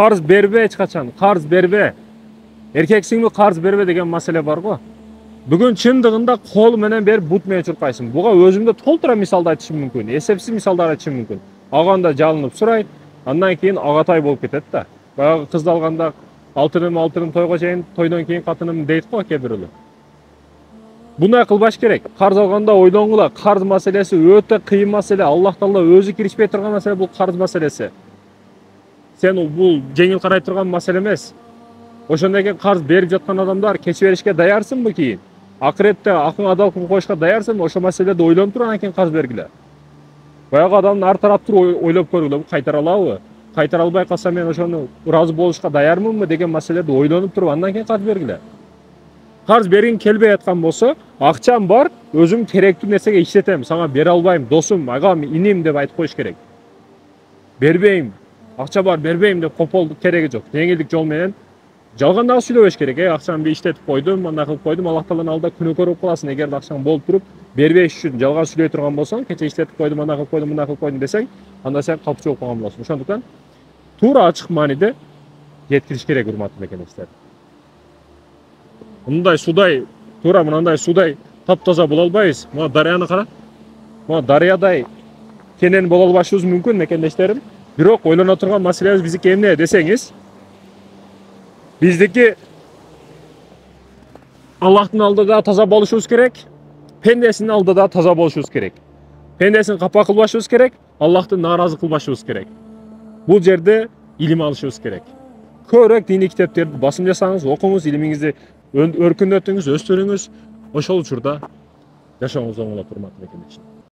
Karz berbe eç kaçan, karz berbe. Erkeksingmi karz berbe деген маселе бар го. Бүгүн чындыгында кол менен берип бут менен чуркайсың. Буга өзүмдө толтура мисалды айтышым мүмкүн. Эсепсиз мисалдар айтышым мүмкүн. Аганда жалынып сурайт, андан кийин агатай болуп кетет да. Баягы кызды алганда алтыным тойго чейин, тойдон кийин катыным дейт го кээ бирөөлөр. Bunday kılbaş gerek. Karz alganda oylongula. Karz maselesi öte kıyın mesele. Allah Taala özü kirişpey turgan mesele bu karz meselesi. Sen bu jеңил карай турган маселе эмес. Ошондон кийин карз берип жаткан адамдар кече беришке даярсыңбы кийин? Акыретте акың адал кылып коюшка даярсыңбы? Ошо маселеде ойлонуп туруп анан кийин карз бергиле. Баягы адамдын ар тараптуу ойлоп көргүлө, бу кайтара алабы? Кайтара албай калса мен ошону ыраазы болушка даярмынбы деген маселеде ойлонуп туруп андан кийин карз бергиле. Карз бергин келбей аткан болсо, акчам бар, өзүм керектүү нерсеге иштетем, сага бере албайм, досум, агам, иним деп айтып коюш керек. Бербейм, акча бар, бербейм деп кополдук кереги жок. Жеңилдик жол менен жалган дагы сүйлөбөш керек. Акчамды иштетип койдум, мындай кылып койдум, Аллах Тааланын алдында күнөөкөр болуп каласың. Эгерде акчаң болуп туруп, бербеш үчүн жалган сүйлөй турган болсоң, кече иштетип койдум, мындай кылып койдум, мындай кылып койдум десең, анда сен калпчы болуп калган болосуң. Ошондуктан туура ачык мааниде жеткириш керек, урматтуу мекендештер. Мындай судай, туура мындай судай таптаза боло албайбыз. Мына дарыяны кара. Мына дарыядай кенен боло албашыбыз мүмкүн, мекендештерим. Бирок ойлоно турган маселебиз биздики эмне десеңиз, биздики Аллахтын алдында таза болушубуз керек, пендесинин алдында таза болушубуз керек. Пендесин капа кылбашыбыз керек, Аллахты нааразы кылбашыбыз керек. Бул жерде илим алышыбыз керек. Көбүрөөк диний китептерди басым жасаңыз, окуңуз, илимиңизди өркүндөтүңүз, өстүрүңүз. Ошол учурда жашооңуз оңолот, урматтуу мекендештер.